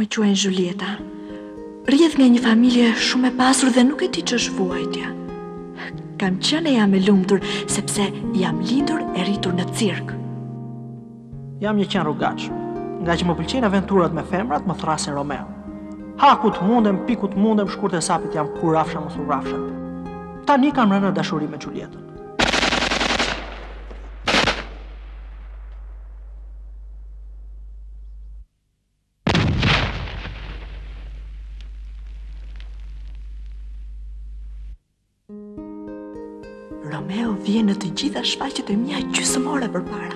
Më quajnë Julieta. Rrjedh nga një familje shumë e pasur dhe nuk e di ç'është vuajtja. Kam qenë e jam e lumtur sepse jam lindur e rritur në cirk. Jam një qen rrugaç. Nga që më pëlqejnë aventurat me femrat, më thrasin Romeo. Haku të mundem, piku të mundem, shkurt e sapit jam kur rafsha mos u rafsha. Tani kam rënë në dashuri me Julietën. Romeo vjen në të gjitha shfaqjet e mia gjysmore përpara.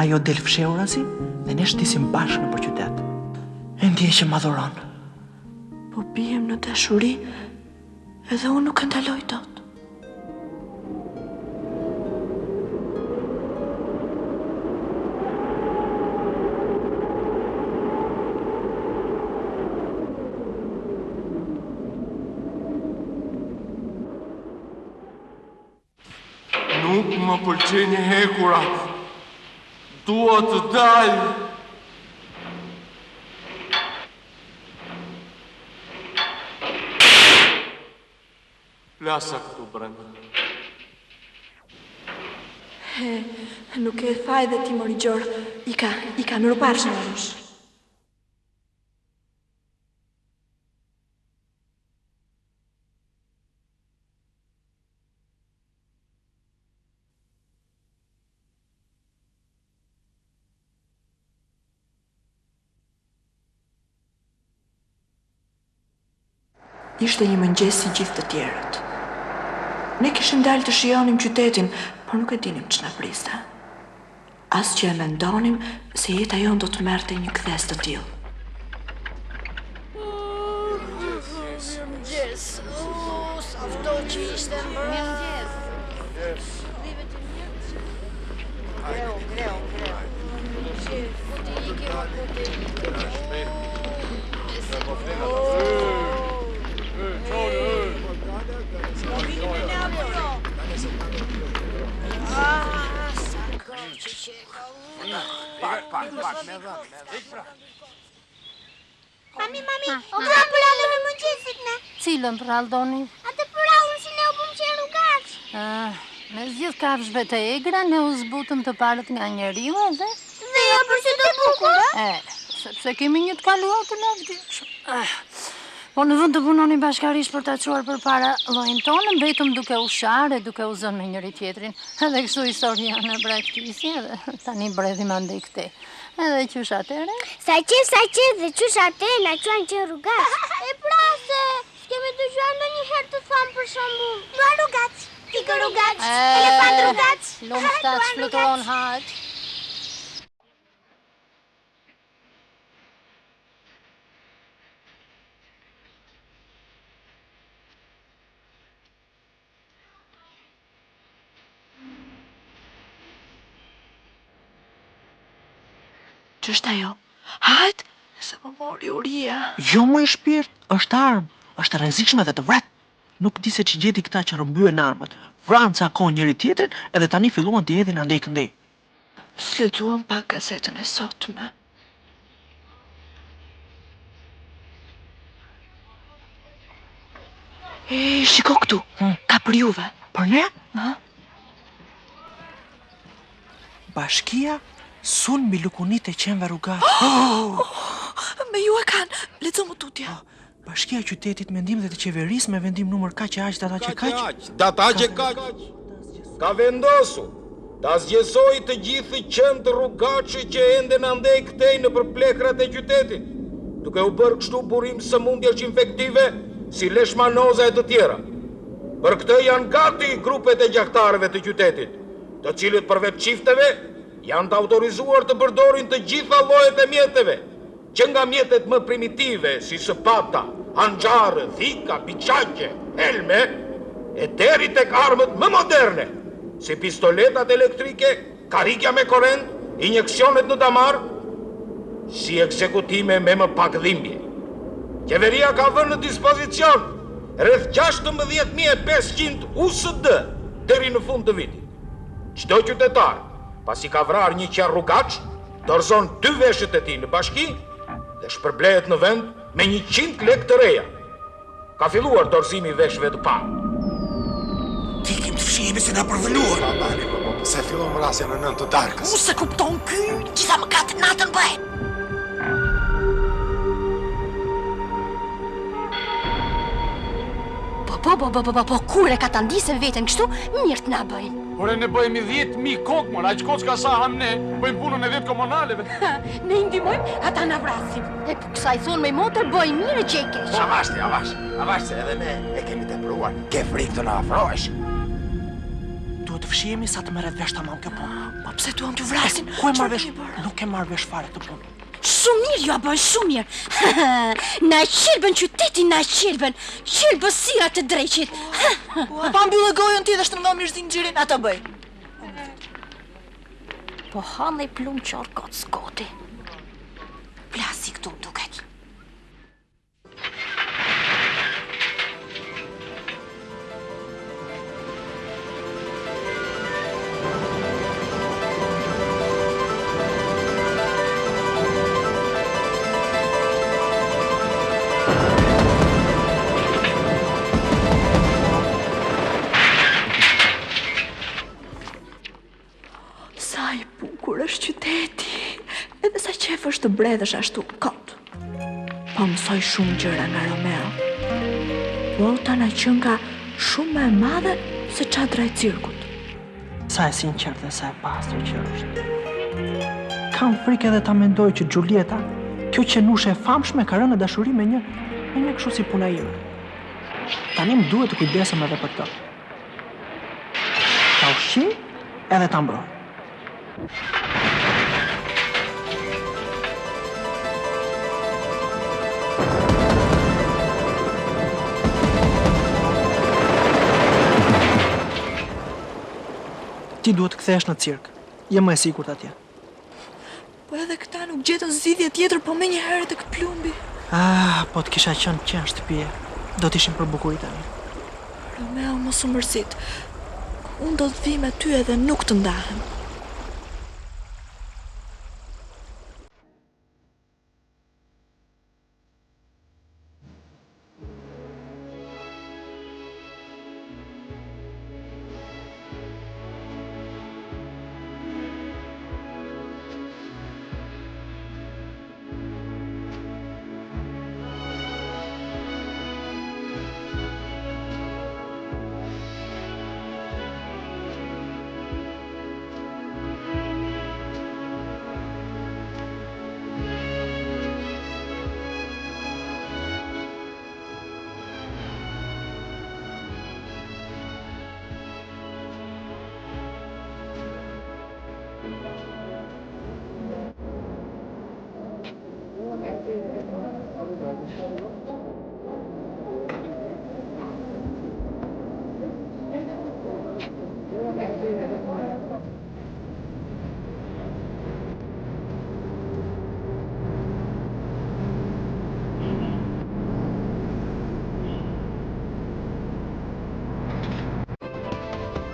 Ajo del fshehurasi dhe ne shtisim bashkë nëpër qytet. E ndjej që më adhuron. Po bijem në dashuri edhe unë nuk e ndaloj dot. Nuk më pëlqejnë hekurat. Dua të dal. Plasa këtu brenda. Nuk e tha edhe ti mori gjor. Ika, më ruparsh në arush. Ishte një mëngjes si gjithë të tjerët. Ne kishim dalë të shijonim qytetin, por nuk e dinim ç'na priste. As që e mendonim se jeta jon do të merrte një kthes të tillë. Mirëmëngjes. Sa fto që ishte më mirëmëngjes. Greu. Mami, o pra për allë në mëngjesit ne. Cilën për Aldoni? Atë për allën si ne u bëm që rrugaç. Me zgjidh kafshëve të egra, ne u zbutëm të palët nga njeriu edhe? Dhe ja përse të bukur, sepse kemi një të kaluar të lavditshëm. Po në vend të punonin bashkërisht për ta çuar përpara llojin tonë, mbetëm duke u sharë, duke u zënë me njëri tjetrin. Edhe kështu historia në braktisje dhe tani bredhim andej këtej. Edhe qysh atëre? Sa qe dhe qysh atëre na quajnë që rrugaç. E pra se s'kemi dëgjuar ndonjëherë të thonë për shembull, "Dua rrugaç", "Tikë rrugaç", "Elefant rrugaç". Lumtaç fluturon hart. Ç'është ajo? Hajt, se më mori uria. Jo më i shpirt, është armë, është e rrezikshme dhe të vret. Nuk di se që gjeti këta që rrëmbyen armët. Vranë ca kohë njëri tjetrin edhe tani filluan të hedhin andej këndej. Lexuam pak gazetën e sotme. Shiko këtu, ka për juve. Për ne? Ha? Bashkia sul mbi lukunit e qenve rrugaç. Me ju e kanë, lexo më tutje. Bashkia e qytetit mendim dhe të qeverisë me vendim numër kaq e aq data që kaq. Data që kaq. Ka vendosur ta zgjesoj të gjithë qendë rrugaçe që ende andej këtej në përplekhrat e qytetit, duke u bërë kështu burim sëmundjesh infektive si leishmanoza e të tjera. Për këtë janë gati grupet e gjahtarëve të qytetit, të cilët përveç çifteve janë të autorizuar të përdorin të gjitha llojet e mjeteve, që nga mjetet më primitive si sëpata, hanxharë, dhika, piçaqe, helme, e deri tek armët më moderne, si pistoletat elektrike, karikja me korrent, injeksionet në damar, si ekzekutime me më pak dhimbje. Qeveria ka vënë në dispozicion rreth 16.500 USD deri në fund të vitit. Çdo qytetar, pasi ka vrarë një qen rrugaç, dorëzon 2 veshët e tij në bashki dhe shpërblehet në vend me 100 lekë të reja. Ka filluar dorëzimi i veshëve të parë. Tikim të fshihemi se na përvëluar. Albani, se fillon vrasja në 9 të darkës. Se kupton ky, gjitha më katë natën bëhet. Po, kur e ka ta ndisë veten kështu, mirë të na bëjnë. Ore ne bëjmë 10.000 kokë, mor, aq kokë ka sa ham ne, bëjmë punën e 10 komunaleve. Ne i ndihmojmë, ata na vrasin. E po kësaj thonë me motor bëj mirë që e kesh. Avash se edhe ne e kemi tepruar. Ke frikë të na afrohesh. Duhet të fshihemi sa të merret vesh tamam kjo punë. Po pse duam t'ju vrasin? Ku e marr vesh? Nuk e marr vesh fare këtë punë. Shumë mirë ju a bën, shumë mirë. Na qilbën qytetin, na qilbën. Qilbësira të dreqit. Pa mbyllë gojën ti dhe shtrëngo mirë zinxhirin, ata bëj. Po hanë i plumë qorë kotë skoti. Plasi këtu duket. Sa i bukur është qyteti, edhe sa qef është të bredhësh ashtu kot. Po mësoj shumë gjëra nga Romeo. Bota na qenë ka shumë më e madhe se çadra e cirkut. Sa e sinqert dhe sa e pastër që është. Kam frikë edhe ta mendoj që Giulietta, kjo qenushe e famshme, ka rënë në dashuri me një kështu si puna ime. Tani më duhet të kujdesem edhe për këtë. Ta ushqij edhe ta mbroj. Ti duhet të kthehesh në cirk. Je më e sigurt atje. Po edhe këta nuk gjetën zgjidhje tjetër, po me një herë tek plumbi. Po të kisha qenë në shtëpi, do t'ishim për bukurit tani. Romeo, mos u mërzit. Unë do të vi me ty edhe nuk të ndahem.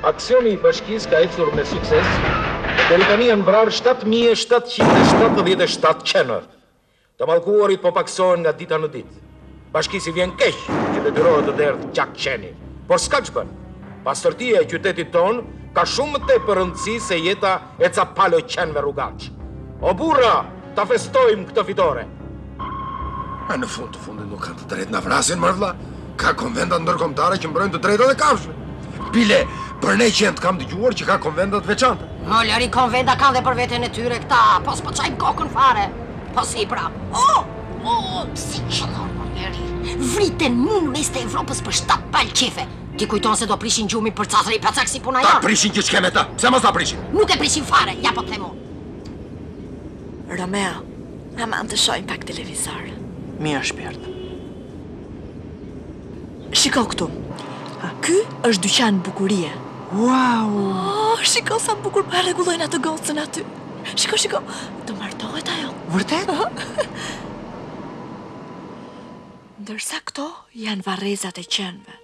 Aksioni i bashkisë ka ecur me sukses, dhe deri tani janë vrarë 7.777 qenë. Të mallkuarit po paksohen nga dita në ditë. Bashkisi vjen keq që detyrohet të derdhë gjak qeni. Por s'ka ç'bën. Pastërtia e qytetit ton ka shumë më tepër rëndësi se jeta e ca palo qenëve rrugaç. O burra, ta festojmë këtë fitore. Në fund të fundit nuk kanë të drejtë na vrasin, më vëlla. Ka konventa ndërkombëtare që mbrojnë të drejtat e kafshëve. Bile, për ne qenë kam dëgjuar që ka konventat veçanta. Mo, lëri konventa kanë dhe për veten e tyre këta, po s'po çajmë kokën fare. Po si pra. Si qëllon, mo, lëri. Vriten mund mes të Evropës për 7 palë qefe. Ti kujton se do prishin gjumi për cacër i pacak si puna Ta janë? prishin që ç'ke me ta, pse mos ta prishin? Nuk e prishin fare, ja po të themu. Romeo, aman të shojmë pak televizor. Mirë shpirt. Shiko këtu. Ky është dyqan bukurie. Wow! Shiko sa bukur pa rregullojnë atë gocën aty. Shiko. Të martohet ajo. Vërtet? Ndërsa këto janë varrezat e qenëve.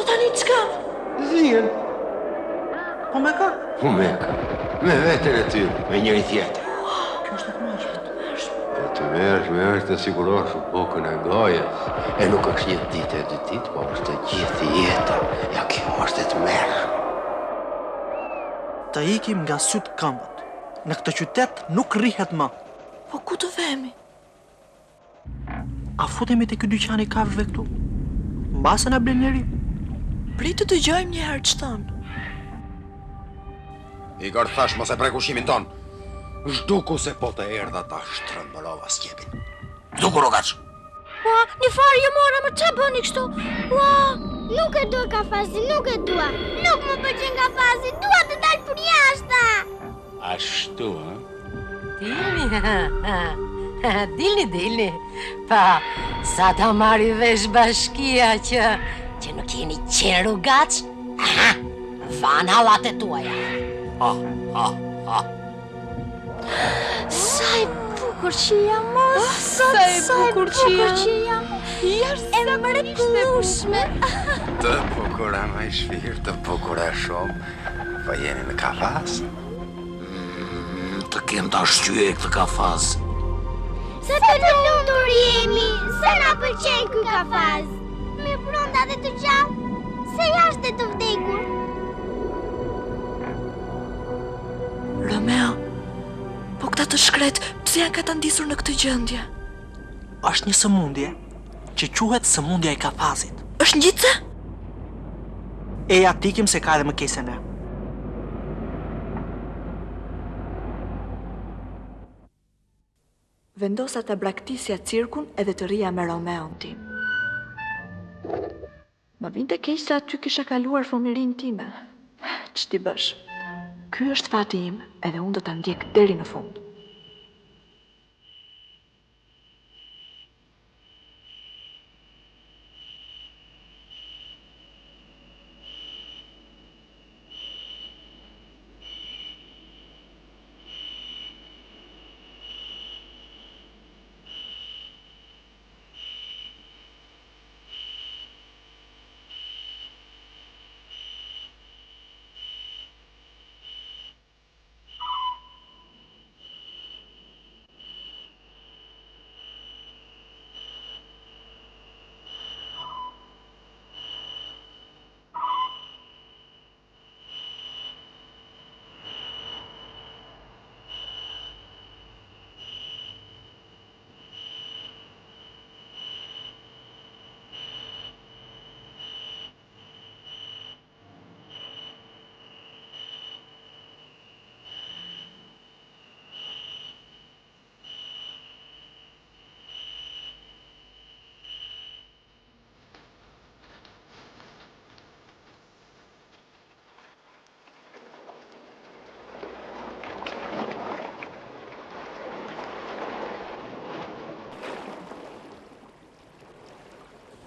Po tani çka? Dhjen. Po me ka? Me veten e ty, me njëri tjetër. Kjo është e mërshme. E të mersh të sigurosh bukën e gojës. E nuk është një ditë e dy ditë, po është gjithë jeta. Ja, kjo është e të mershme. Të ikim nga sytë këmbët. Në këtë qytet nuk rrihet më. Po ku të vemi? A futemi te ky dyqan i kafshëve këtu? Mbase na blen njëri. Pritë të dëgjojmë një herë ç'thon. Igor thash mos e prek ushimin ton. Zhduku se po të erdha ta shtrëmbërova skepin. Zhduku Rogaç. Ua, një farë jo mora, më ç'a bëni kështu? Ua, nuk e dua kafazin, nuk e dua. Nuk më pëlqen kafazi, dua të dal për jashtë. Ashtu, ha? Dilni. Pa, sa ta marri vesh bashkia që nuk jeni qenë Rugaç? Van hallat e tuaja. Sa i bukur që jam, sa i bukur që jam. E mrekullueshme. Të bukura më i shpirë, të bukura shumë. Po jeni në kafaz? Të kem të ashtyje këtë kafaz. Sa të lumtur jemi, sa na pëlqen ky kafaz. Me pronda dhe të gjallë, se jashtë të vdekur. Romeo, po këta të shkret, pse janë këta ndisur në këtë gjendje? Është një sëmundje që quhet sëmundja e kafazit. Është ngjitse? Eja tikim se ka edhe më keq se ne. Vendosa të braktisja cirkun edhe të rria me Romeon tim. Më vinte keq se aty kisha kaluar fëmijërinë time. Ç'ti bësh? Ky është fati im, edhe unë do ta ndjek deri në fund.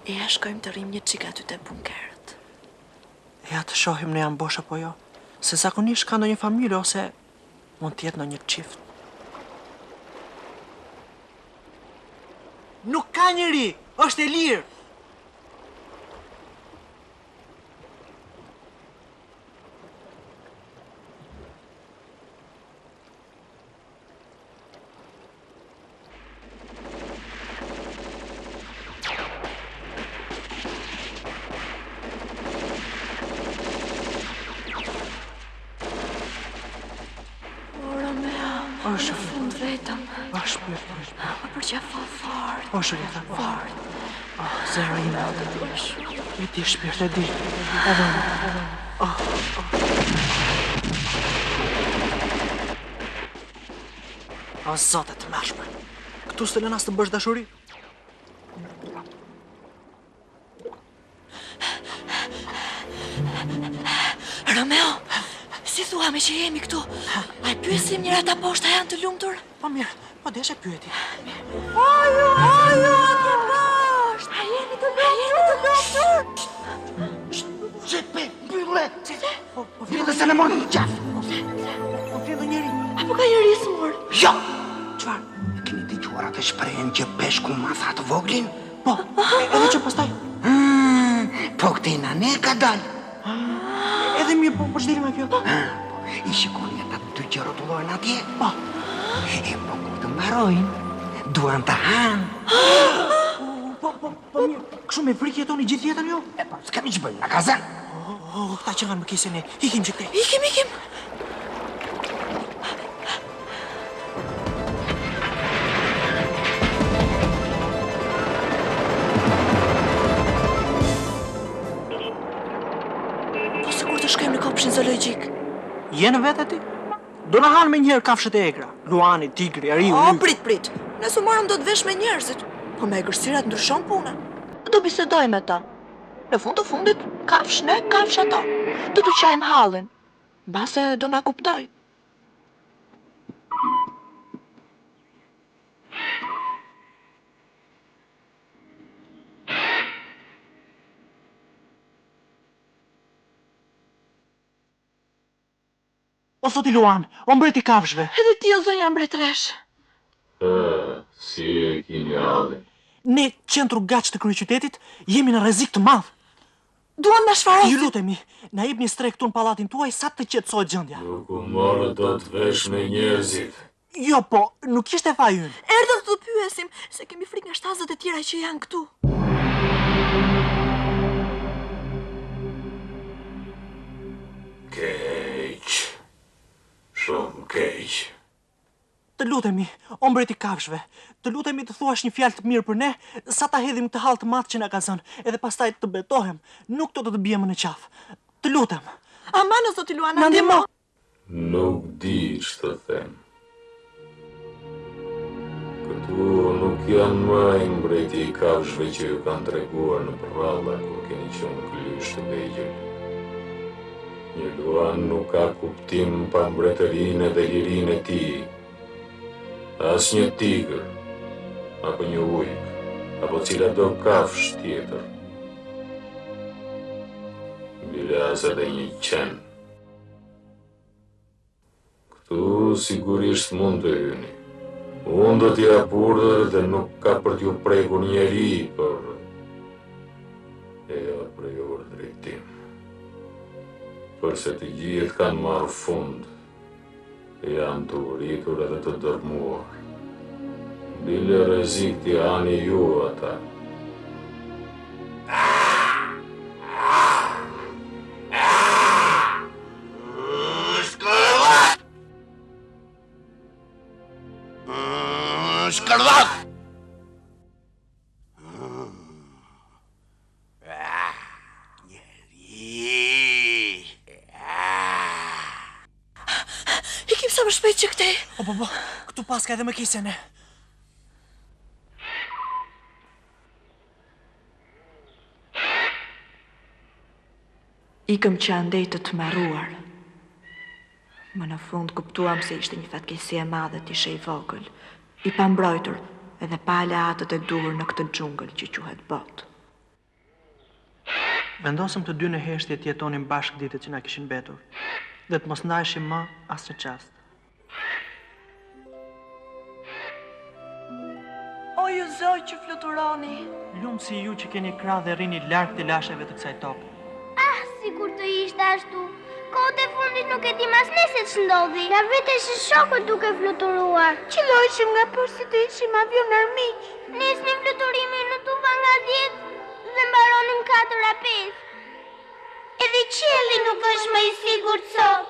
Ja shkojmë të rrim një çik aty te bunkerët. Ja të shohim ne janë bosh apo jo, se zakonisht ka ndonjë familje ose mund të jetë ndonjë çift. Nuk ka njëri, është e lirë. Në fund vetëm. Shpirt. Më përqafa fort. O Shurita, Fort. zero ime. E di shpirt, e di. Edhe unë. O zote të mëshme. Këtu s'të lëna s'të bësh dashuri? Romeo, si thua me që jemi këtu? A i pyesim njëra ta poshta janë të lumtur? Po mirë, po deshe pyeti. Ajo, të poshtë! A jeni të lumtur? Gjepe, mbylle! Po vjen se në morën në qaf! Po vjen njëri. Apo ka njëri smur? Jo! Çfarë? Keni dëgjuar atë shprehjen që peshku ma tha të voglin? Po, edhe që pastaj? Po këtina ne ka dalë. Edhe mirë, po ç'deli me kjo? I shikoni ata dy që rrotullohen atje? Po. E po kur të mbarojnë, duan të hanë. Po mirë, kështu me frikë jetoni gjithë jetën jo? E po, s'kemi që bëjmë, në kazan. Këta që kanë më kisën e, ikim që këtej. Ikim. Po sikur të shkojmë në kopshin zoologjik. Jenë vetë ti? Do na hanë me njëherë kafshët e egra. Luani, tigri, ariu. O, prit. Nëse marrëm do të vesh me njerëzit. Po me egërsirat ndryshon puna. Do bisedoj me ta. Në fund të fundit, kafsh ne, kafsh ato. Do të qajmë hallin. Mbase do na kuptoj. O sot i Luan, o mbreti kafshëve. Edhe ti o zonja mbretresh. Si e kini hallin? Ne, qentru gaç të kryeqytetit, jemi në rrezik të madh. Duan na shfarosin. Ju lutemi, na jepni strek këtu në pallatin tuaj sa të qetësohet gjendja. Nuk u morë do të vesh me njerëzit. Jo, po, nuk ishte faji ynë. Erdhëm të pyesim se kemi frikë nga shtazët e tjera që janë këtu. Keq. Shumë keq. Të lutemi, o mbreti kafshëve, të lutemi të thuash një fjalë të mirë për ne, sa ta hedhim të hall të madh që na ka zënë, edhe pastaj të betohem, nuk do të bijemi në qafë. Të lutem. Aman o zoti Luan, na ndihmo. Nuk di ç'të them. Këtu nuk janë më mbreti i kafshëve që ju kanë treguar në prralla kur keni qenë klysh të vegjël. Një Luan nuk ka kuptim pa mbretërinë dhe lirinë e tij. As një tigër, apo një ujk, apo cila do kafsh tjetër. Bile as edhe një qen. Këtu sigurisht mund të hyni. Unë do t'ja urdhër dhe nuk ka për t'ju prekur njeri, por e jo prej urdhrit tim. Përse të gjithë kanë marrë fund, janë të uritur edhe të dërmuar. Bile rrezik t'i hani ju ata. Shkërdhat! Ikim sa më shpejt që këtej. Po, këtu pas ka edhe më kisën e. Ikëm që andej të marruar. Më në fund kuptuam se ishte një fatkesi e madhe të ishe i vogël, i pambrojtur edhe pa aleatët e dur në këtë xhungël që quhet botë. Vendosëm të dy në heshtje të jetonim bashkë ditët që na kishin mbetur, dhe të mos ndajeshim më asnjë çast. O ju zoj që fluturoni. Lumë si ju që keni krah dhe rrini larg të lasheve të kësaj tope. Sikur të ishte ashtu. Kohët e fundit nuk e di mas nese ç'ndodhi. Na vitesh shokët duke fluturuar. Qëllojshim nga përsi të ishim avion armiq. Nisnim fluturimin në tuva nga 10 dhe mbaronim 4 a 5. Edhe qielli nuk është më i sigurt sot.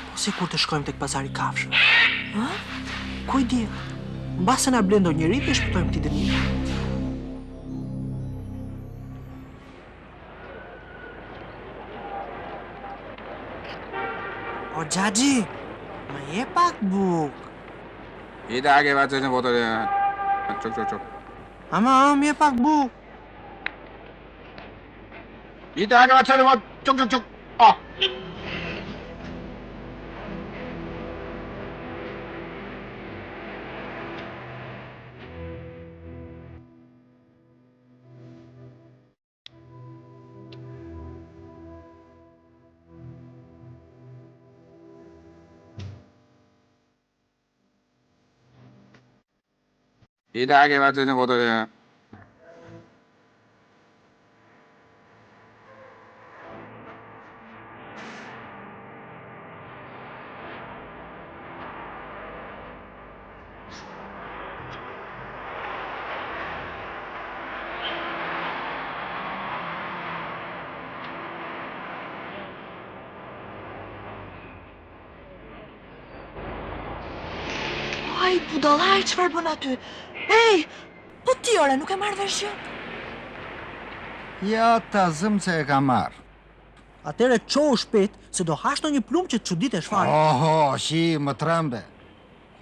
Po si kur të shkojmë tek pazari kafshëve? Ku i di? Mbase na blendo njëri dhe shpëtojmë këtij dënimi. O Xhaxhi, më je pak buk. I dage va të në votë dhe... Qok. Ama, më je pak buk. I dage va të në votë... Qok. I dage vazhdoj në votën e... Ai, budallaj, çfarë bën aty? Ej, po ti ore, nuk e marrë vesh gjë? Ja, ta zëm se e ka marrë. Atere qohu shpejt se do hashto një plumë që të çuditesh fare. Oho, shi, më trembe.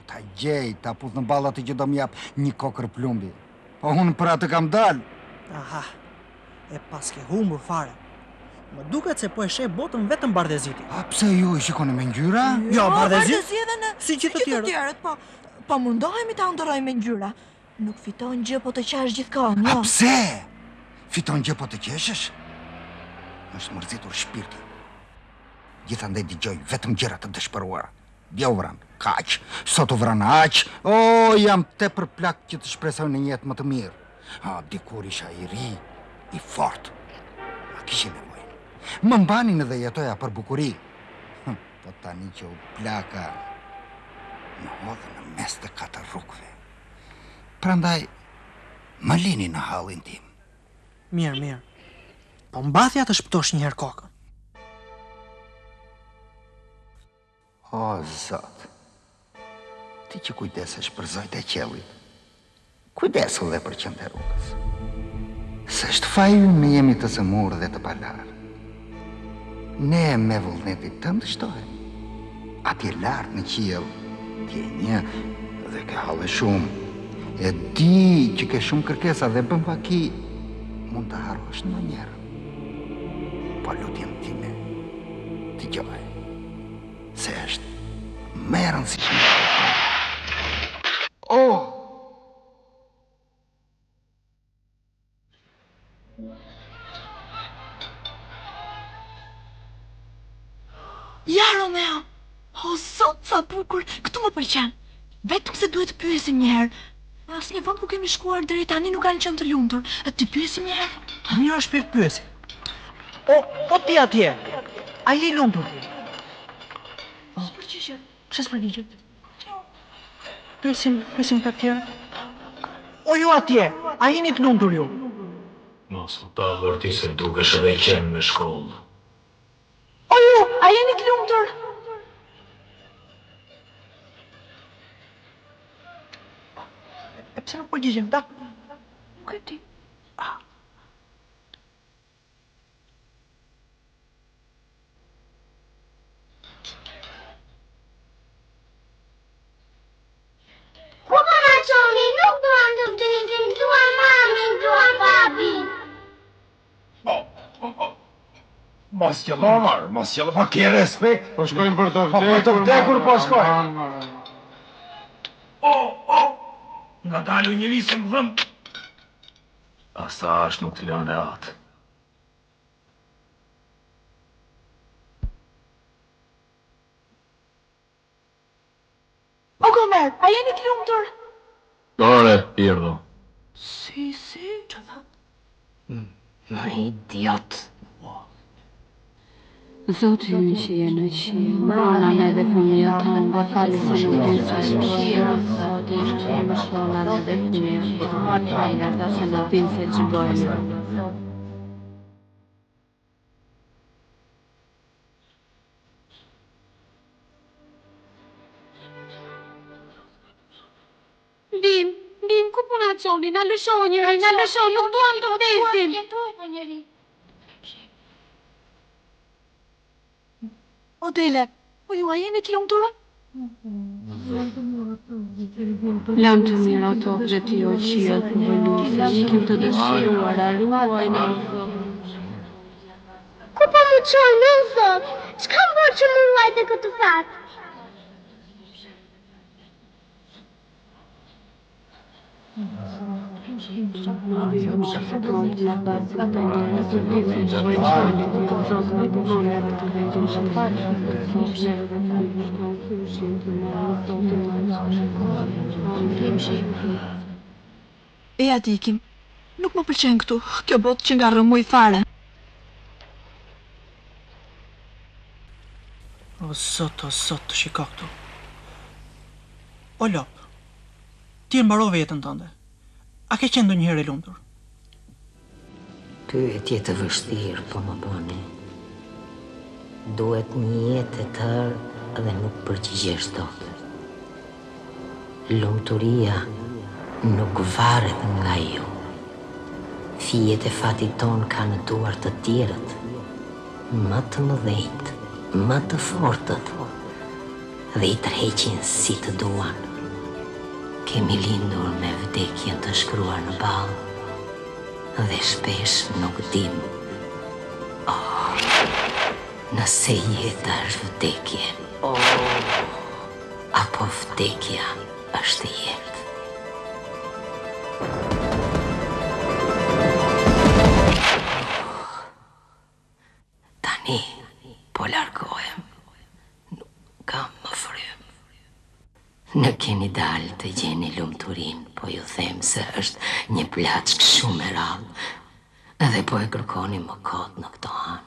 Ta gjej, ta puth në ballat që do m'jap një kokër plumbi. Po unë për atë kam dalë. Aha, e pas ke humbur fare. Më duket se po e sheh botën vetëm bardheziti. A pse ju i shikoni me ngjyra? Jo, bardhezi edhe në si që të tjerët. Po mundohemi ta ndërrojmë me ngjyra. Nuk fiton gjë po të qash gjithkohën, jo. A pse? Fiton gjë po të qeshësh? Është mërzitur shpirti. Gjithandaj dëgjoj vetëm gjëra të dëshpëruara. Dje u vran kaq, sot u vran aq. O, jam tepër plak që të shpresoj në një jetë më të mirë. A, dikur isha i ri, i fort. A kishin nevojë. Më mbanin edhe jetoja për bukuri. Po tani që u plaka, në hodhe në mes të katër rrugëve. Prandaj, më lini në hallin tim. Mirë, mirë. Po mbathja të shpëtosh një herë kokën. O, Zot, ti që kujdesesh për zojt e qellit, kujdesu dhe për qënd e rrugës. Se është faju me jemi të zëmur dhe të palar. Ne me vullnetit të ndështohem. Atje lartë në qiell, ti e një dhe ke halle shumë. E di që ke shumë kërkesa dhe bën vaki, mund të harrosh në njerë. Po lutjen time, t'i gjoj, se është më e rëndësishme. Oh! Ja, Romeo! O, Zot, sa bukur! Këtu më pëlqen. Vetëm se duhet të pyesim një herë. Asnjë vend ku kemi shkuar deri tani nuk kanë qenë të lumtur. Të pyesim një herë. Mirë është pyesi. O ti atje. A je i lumtur? Përgjigjet. Çes përgjigjet? Pyesim të tjerë. O ju atje, a jeni të lumtur ju? Mos u ta vërti se dukesh edhe qenë me shkollë. O ju, a jeni të lumtur? E pse nuk përgjigjem, da? Nuk e di. Ku po na çoni? Nuk duam të vdesim, duam mamin, duam babin. Mos qëllamar, pa ke respekt. Po shkojmë për të Për të vdekur, po shkojmë. Nga dalu një visë më dhëmë. Asa është nuk të lënë e atë. O, Gomer, a jeni të lumtur? Dore, Pirdo. Si, që tha? Idiot. Zoti ynë që je në qiell, mbronan edhe fëmijët tonë, falë se nuk dinë se është qiell, Zoti që mbronan edhe fëmijët tonë, falë ata se nuk dinë se ç'bojnë. Bim, ku po na çoni? Na lëshoni njëri, na lëshoni, nuk duam të vdesim. O, Dele, po ju a jeni të lumtur? Lanë të mirë ato dhe ti o qiell për vëllusë, shikim të dëshiruara, ruajnë o Zot. Ku po më çojnë, o Zot? Ç'kam bërë që më ruajte këtë fat? E ati ikim. Nuk më pëlqen këtu. Kjo botë që nga rëmuj fare. O zot, të shiko këtu. O lop, ti e mbarove jetën tënde. A ke qenë ndonjëherë e lumtur? Pyetje të vështirë, po më bëni. Duhet një jetë e tërë dhe nuk përgjigjesh dot. Lumturia nuk varet nga ju. Fijet e fatit ton ka në duar të tjerët, më të mëdhenjt, më të fortët, dhe i tërheqin si të duan. Kemi lindur me vdekjen të shkruar në ballë, dhe shpesh nuk dim. Nëse jeta është vdekje, apo vdekja është jetë. Tani, po largohem, nuk kam më frym. Në keni dalë të gjeni lumturin, po ju them se është një plaçk shumë e rallë, edhe po e kërkoni më kot në këto anë.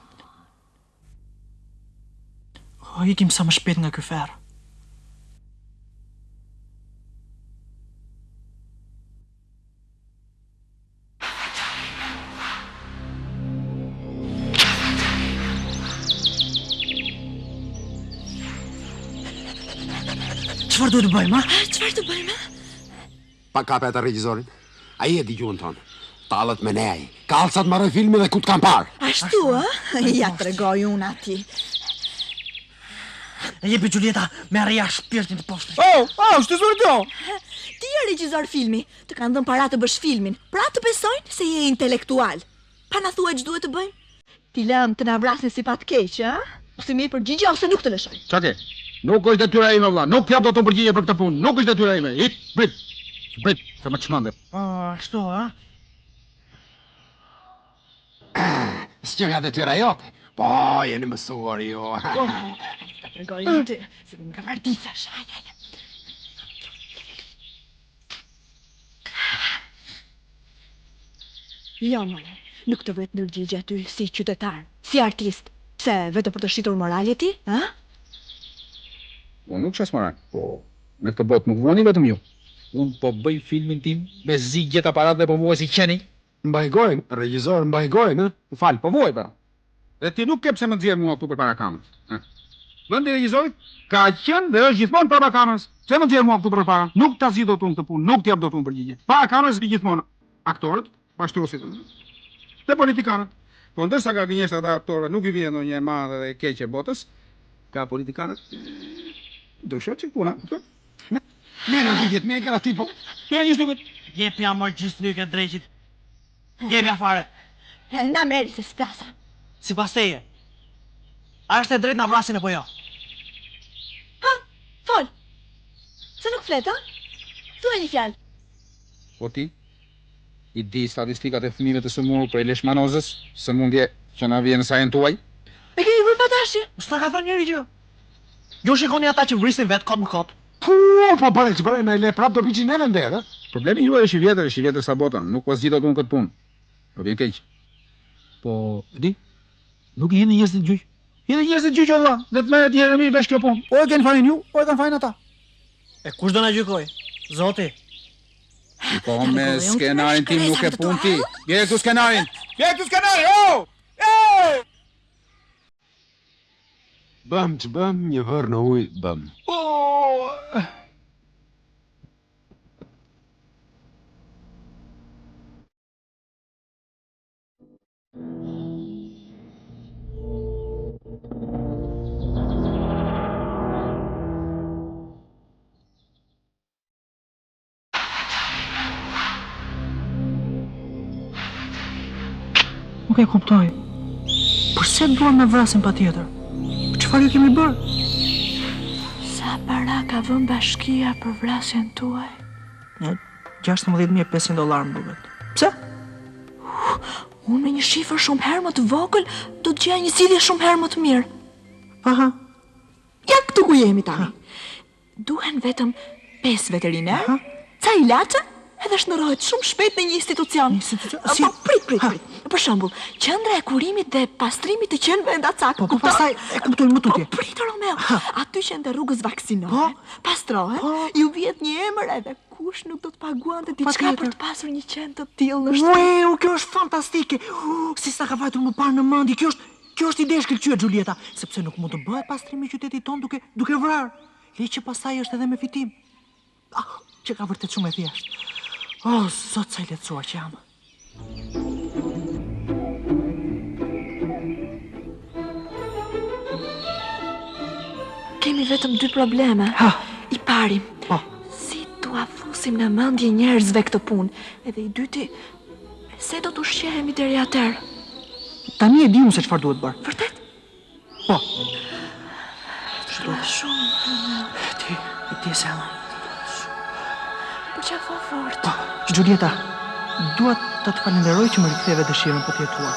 O, ikim sa më shpejt nga ky ferr. Çfarë duhet të bëjmë, a? Çfarë të bëjmë? Pa kape atë regjizorin. Ai e dëgjuan tonë. Tallet me ne ai. Kalcat marrë filmin dhe ku të kam parë. Ashtu, a? Ja tregoj unë ati. E jepi Giulieta me arria shpirtin të poshtrit. Shtë zërë do? Ti je regjizor filmi, të kanë dhënë para të bësh filmin, pra të besojnë se je intelektual. Pa na thuaj ç'duhet të bëjmë? Ti lëm të na vrasin si pat keq, a? Ose mirë përgjigje ose nuk të lëshoj. Çati? Nuk është detyra ime, vëlla. Nuk jap dot të përgjigje për këtë punë. Nuk është detyra ime. Prit, se më çmande. Ashtu, a? S'qe nga detyra jote. Po, jeni mësuar jo. Tregoj unë ti, se më ka martisash. Jo, mone, nuk të vetë ndërgjigje aty si qytetar, si artist. Se vetë për të shqitur moralje ti, a? Unë nuk qas moral. Po, në këtë botë nuk voni vetëm ju. Unë po bëj filmin tim me zigjet aparat dhe po vuaj si qeni. Mbaj gojnë, regjizor, mbaj gojnë, Fal, po vuaj pra. Dhe ti nuk ke pse më nxjerr mua këtu përpara kamerës. Vendi i regjizorit ka qenë dhe është gjithmonë përpara kamerës. Pse më nxjerr mua këtu përpara? Nuk ta zgjidh dot unë këtë punë, nuk t'jap dot unë përgjigje. Para kamerës vi gjithmonë aktorët, pashtruesit dhe politikanët. Po ndërsa ka gënjeshtrat e aktorëve nuk i vjen ndonjë e madhe dhe e keqe botës, ka politikanët. Do shoqë puna. Me në gjithjet, me e këra ti, po... Ja një shtukët. Jepi a mërë gjithë lyke drejqit. Jepi a fare. Na meri se s'plasa. Si pas teje. A është e drejt na vrasin e po jo? Ha, fol. Se nuk flet, ha? Thuaj një fjalë. Po ti? I di statistikat e fëmijëve të sëmurë për leishmanozës, sëmundje që na vjen sa janë tuaj? Me keni vërë patashje? S'ta ka thënë njëri gjë. Ju shikoni ata që vrisin vetë kot në kot. Po bëre, që bëre, me le prap do piqin neve ndërë, Problemi juaj është i vjetër sa bota, nuk po zgjidhet unë këtë punë. Po vjen keq. Po, di? Nuk i jeni njerëz të gjyq. Jeni njerëz të gjyq valla, dhe të merret njëri mirë vesh kjo punë. O e kanë fajin ju, o e kanë fajin ata. E kush do na gjykoj? Zoti. Po me skenarin tim nuk e pun ti. Je këtu skenarin. Je këtu skenarin. Oh! Ej! Bëm që bëm, një vërë në ujë, bëm. Nuk e kuptoj. Përse duan me vrasin pa tjetër? Çfarë ju kemi bërë? Sa para ka vënë bashkia për vrasjen tuaj? $16,500 më duket. Pse? Unë me një shifër shumë herë më të vogël, do të gjej një zgjidhje shumë herë më të mirë. Aha. Ja këtu ku jemi tani. Duhen vetëm 5 veterinar, ca ilaçe edhe shndërrohet shumë shpejt në një institucion. Si? Po, prit. Për shembull, qendra e kurimit dhe pastrimit të qenëve ndacak. Po, pastaj e kuptoj më tutje. Po, prit, Romeo. Aty që ndë rrugës vaksinohet, pastrohet, ju vjet një emër edhe kush nuk do të paguante diçka për të pasur një qenë të tillë në shtëpi. Ue, kjo është fantastike. Si sa ka vajtur më parë në mendje. Kjo është ide e shkëlqyer, Giulietta, sepse nuk mund të bëhet pastrimi i qytetit ton duke vrarë. Le që pastaj është edhe me fitim. Që ka vërtet shumë e thjeshtë. Zot, sa i lehtësuar që jam. Kemi vetëm 2 probleme. I pari, si t'u fusim në mendje njerëzve këtë punë, edhe i dyti, se do t'u shqehemi deri atëherë. Tani e di unë se çfarë duhet bërë. Vërtet? Po. Duhet shumë. Ti e Selma. Po çfarë fort. Giulietta, dua ta të falenderoj që më riktheve dëshirën për të jetuar.